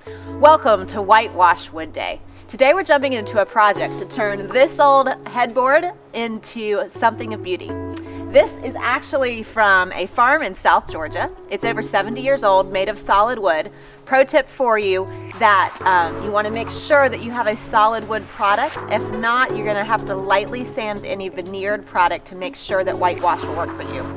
Welcome to Whitewash Wood Day. Today we're jumping into a project to turn this old headboard into something of beauty. This is actually from a farm in South Georgia. It's over 70 years old, made of solid wood. Pro tip for you that you want to make sure that you have a solid wood product. If not, you're going to have to lightly sand any veneered product to make sure that whitewash will work for you.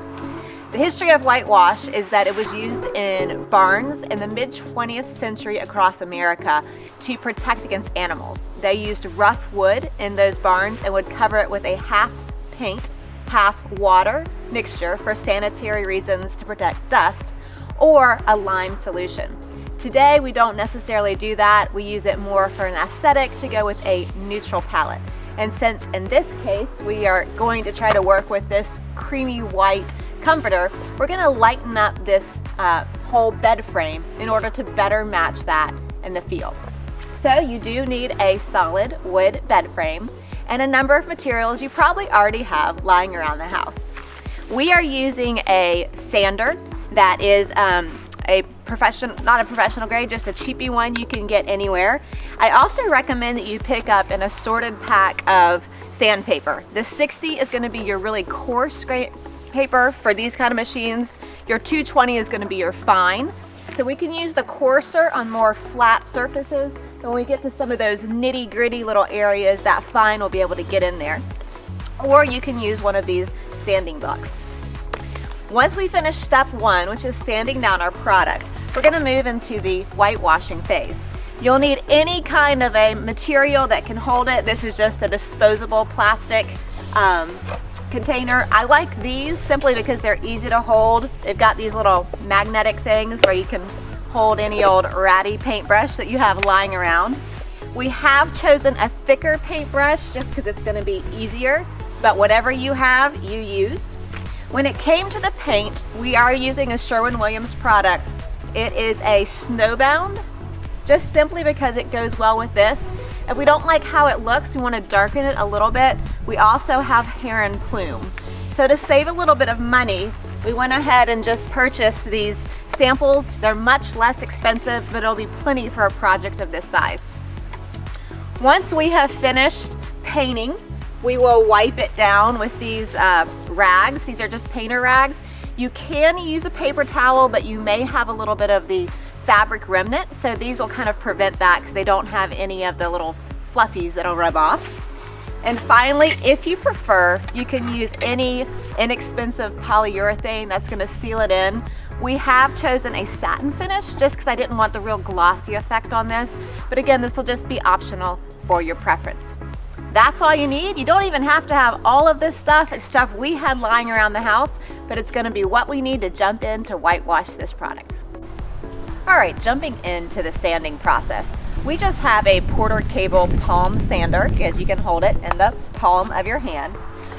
The history of whitewash is that it was used in barns in the mid-20th century across America to protect against animals. They used rough wood in those barns and would cover it with a half paint, half water mixture for sanitary reasons to protect dust, or a lime solution. Today we don't necessarily do that. We use it more for an aesthetic to go with a neutral palette. And since in this case we are going to try to work with this creamy white comforter, we're going to lighten up this whole bed frame in order to better match that in the field. So you do need a solid wood bed frame and a number of materials you probably already have lying around the house. We are using a sander that is not a professional grade, just a cheapy one you can get anywhere. I also recommend that you pick up an assorted pack of sandpaper. The 60 is going to be your really coarse paper for these kind of machines. Your 220 is going to be your fine. So we can use the coarser on more flat surfaces. And when we get to some of those nitty gritty little areas, that fine will be able to get in there. Or you can use one of these sanding blocks. Once we finish step one, which is sanding down our product, we're going to move into the whitewashing phase. You'll need any kind of a material that can hold it. This is just a disposable plastic container. I like these simply because they're easy to hold. They've got these little magnetic things where you can hold any old ratty paintbrush that you have lying around. We have chosen a thicker paintbrush just because it's going to be easier, but whatever you have, you use. When it came to the paint, we are using a Sherwin-Williams product. It is a snowbound, just simply because it goes well with this. If we don't like how it looks, we want to darken it a little bit. We also have heron plume. So to save a little bit of money, we went ahead and just purchased these samples. They're much less expensive, but it'll be plenty for a project of this size. Once we have finished painting, we will wipe it down with these rags. These are just painter rags. You can use a paper towel, but you may have a little bit of the fabric remnant, so these will kind of prevent that because they don't have any of the little fluffies that'll rub off. And finally, if you prefer, you can use any inexpensive polyurethane that's going to seal it in. We have chosen a satin finish just because I didn't want the real glossy effect on this, but again, this will just be optional for your preference. That's all you need. You don't even have to have all of this stuff. It's stuff we had lying around the house, but it's going to be what we need to jump in to whitewash this product. All right, jumping into the sanding process. We just have a Porter cable palm sander because you can hold it in the palm of your hand.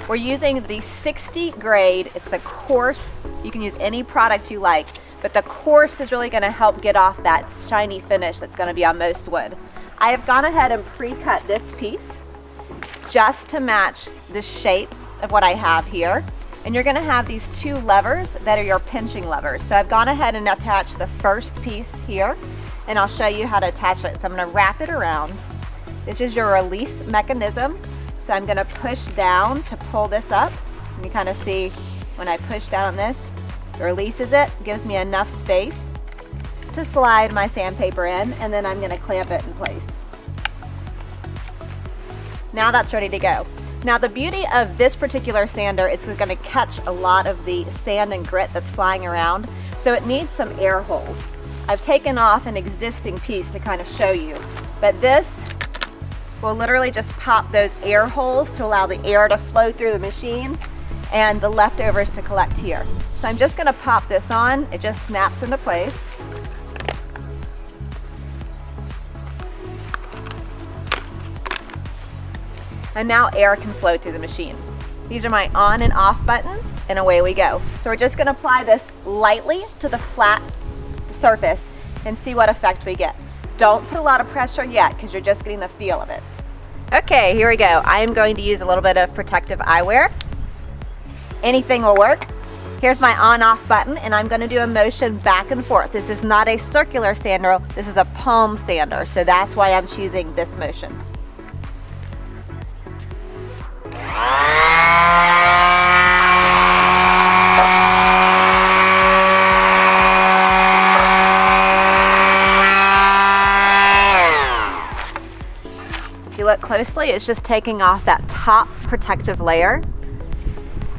We're using the 60 grade. It's the coarse. You can use any product you like, but the coarse is really going to help get off that shiny finish that's going to be on most wood. I have gone ahead and pre-cut this piece just to match the shape of what I have here. And you're going to have these two levers that are your pinching levers. So I've gone ahead and attached the first piece here, and I'll show you how to attach it. So I'm going to wrap it around. This is your release mechanism. So I'm going to push down to pull this up. And you kind of see when I push down on this, it releases it, gives me enough space to slide my sandpaper in, and then I'm going to clamp it in place. Now that's ready to go. Now the beauty of this particular sander is it's going to catch a lot of the sand and grit that's flying around, so it needs some air holes. I've taken off an existing piece to kind of show you, but this will literally just pop those air holes to allow the air to flow through the machine and the leftovers to collect here. So I'm just going to pop this on. It just snaps into place. And now air can flow through the machine. These are my on and off buttons, and away we go. So we're just going to apply this lightly to the flat surface and see what effect we get. Don't put a lot of pressure yet because you're just getting the feel of it. Okay, here we go. I am going to use a little bit of protective eyewear. Anything will work. Here's my on-off button, and I'm gonna do a motion back and forth. This is not a circular sander, this is a palm sander, so that's why I'm choosing this motion. If you look closely, it's just taking off that top protective layer.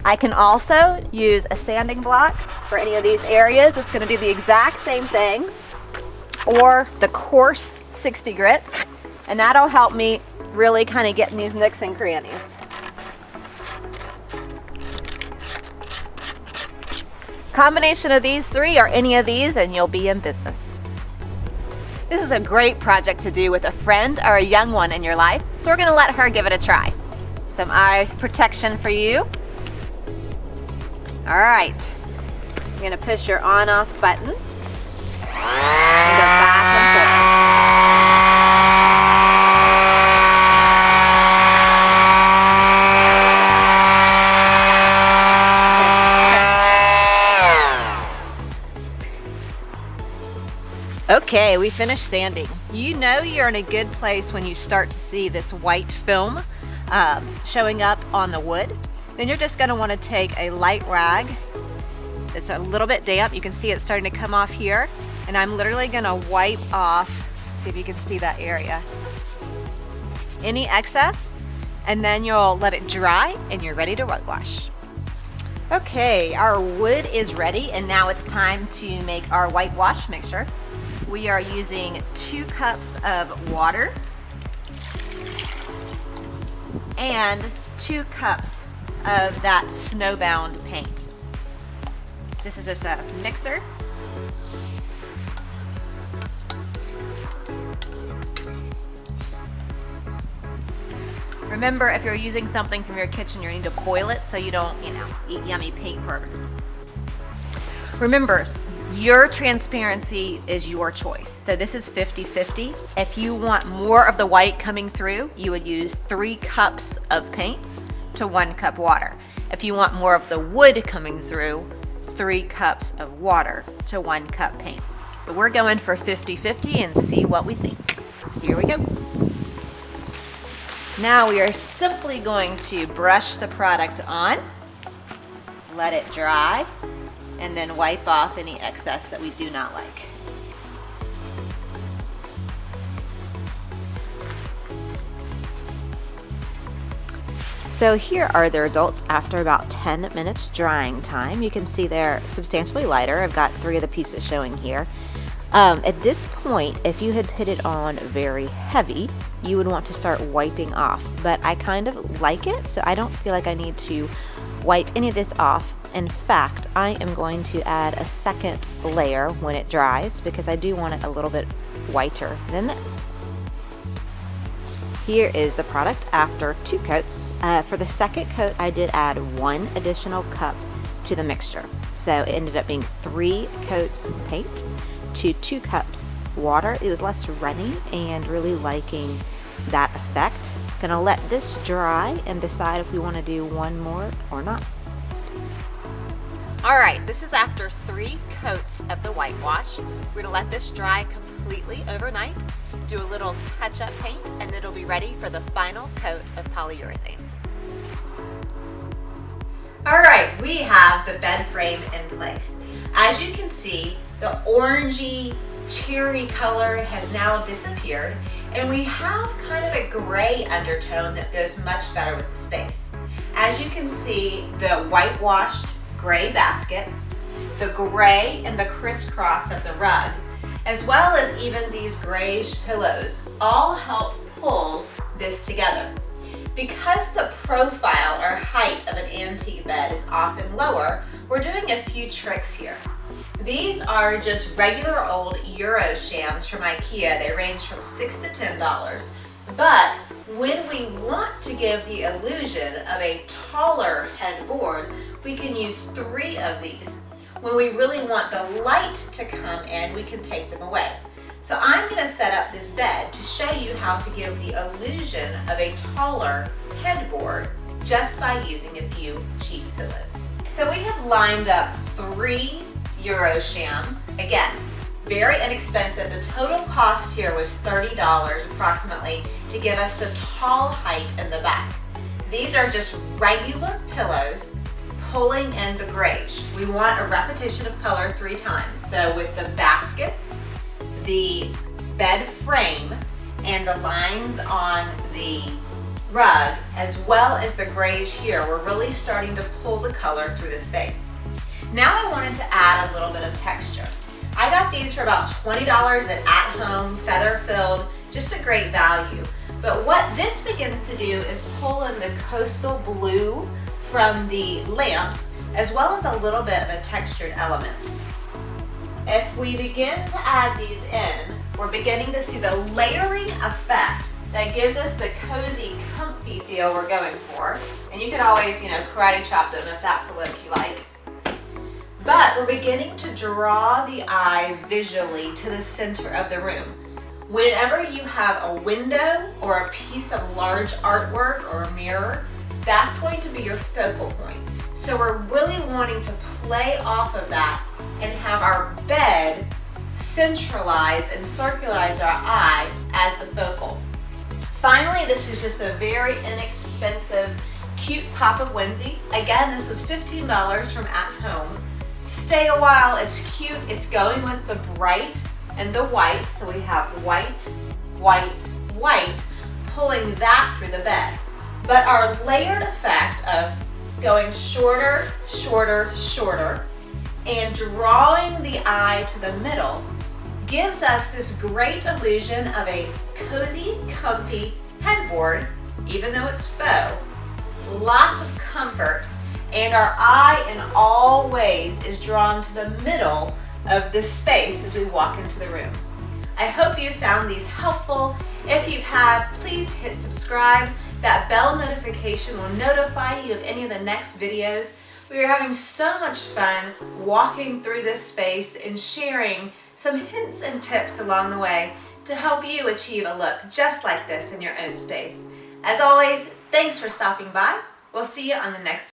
I can also use a sanding block for any of these areas. It's gonna do the exact same thing, or the coarse 60 grit, and that'll help me really kind of get in these nooks and crannies. Combination of these three or any of these and you'll be in business. This is a great project to do with a friend or a young one in your life, so we're gonna let her give it a try. Some eye protection for you. All right, you're gonna push your on-off button and go back and forth. Okay, we finished sanding. You know you're in a good place when you start to see this white film showing up on the wood. Then you're just gonna wanna take a light rag that's a little bit damp. You can see it starting to come off here. And I'm literally gonna wipe off, see if you can see that area, any excess, and then you'll let it dry and you're ready to whitewash. Okay, our wood is ready, and now it's time to make our whitewash mixture. We are using 2 cups of water and 2 cups of that snowbound paint. This is just a mixer. Remember, if you're using something from your kitchen, you need to boil it so you don't, eat yummy paint products. Remember, your transparency is your choice. So this is 50-50. If you want more of the white coming through, you would use 3 cups of paint to 1 cup water. If you want more of the wood coming through, 3 cups of water to 1 cup paint. But we're going for 50-50 and see what we think. Here we go. Now we are simply going to brush the product on, let it dry, and then wipe off any excess that we do not like. So here are the results after about 10 minutes drying time. You can see they're substantially lighter. I've got 3 of the pieces showing here. At this point, if you had put it on very heavy, you would want to start wiping off, but I kind of like it, so I don't feel like I need to wipe any of this off. In fact, I am going to add a second layer when it dries because I do want it a little bit whiter than this. Here is the product after 2 coats. For the second coat, I did add 1 additional cup to the mixture. So it ended up being 3 coats paint to 2 cups water. It was less runny and really liking that effect. Gonna let this dry and decide if we want to do 1 more or not. All right, this is after 3 coats of the whitewash. We're gonna let this dry completely overnight, do a little touch-up paint, and then it'll be ready for the final coat of polyurethane. All right, we have the bed frame in place. As you can see, the orangey cherry color has now disappeared, and we have kind of a gray undertone that goes much better with the space. As you can see, the whitewashed gray baskets, the gray and the crisscross of the rug, as well as even these grayish pillows, all help pull this together. Because the profile or height of an antique bed is often lower, we're doing a few tricks here. These are just regular old Euro shams from IKEA. They range from $6 to $10. But when we want to give the illusion of a taller headboard, we can use 3 of these. When we really want the light to come in, we can take them away. So I'm going to set up this bed to show you how to give the illusion of a taller headboard just by using a few cheap pillows. So we have lined up 3 Euro shams. Again, very inexpensive. The total cost here was $30 approximately to give us the tall height in the back. These are just regular pillows pulling in the griege. We want a repetition of color 3 times. So with the baskets, the bed frame, and the lines on the rug, as well as the griege here, we're really starting to pull the color through the space. Now I wanted to add a little bit of texture. I got these for about $20 at home, feather filled, just a great value. But what this begins to do is pull in the coastal blue from the lamps, as well as a little bit of a textured element. If we begin to add these in, we're beginning to see the layering effect that gives us the cozy, comfy feel we're going for. And you can always, karate chop them if that's the look you like. But we're beginning to draw the eye visually to the center of the room. Whenever you have a window or a piece of large artwork or a mirror, that's going to be your focal point. So we're really wanting to play off of that and have our bed centralize and circularize our eye as the focal. Finally, this is just a very inexpensive, cute pop of whimsy. Again, this was $15 from At Home. Stay a while, it's cute, it's going with the bright and the white. So we have white, white, white, pulling that through the bed. But our layered effect of going shorter, shorter, shorter, and drawing the eye to the middle gives us this great illusion of a cozy, comfy headboard, even though it's faux. Lots of comfort, and our eye in all ways is drawn to the middle of this space as we walk into the room. I hope you found these helpful. If you have, please hit subscribe. That bell notification will notify you of any of the next videos. We are having so much fun walking through this space and sharing some hints and tips along the way to help you achieve a look just like this in your own space. As always, thanks for stopping by. We'll see you on the next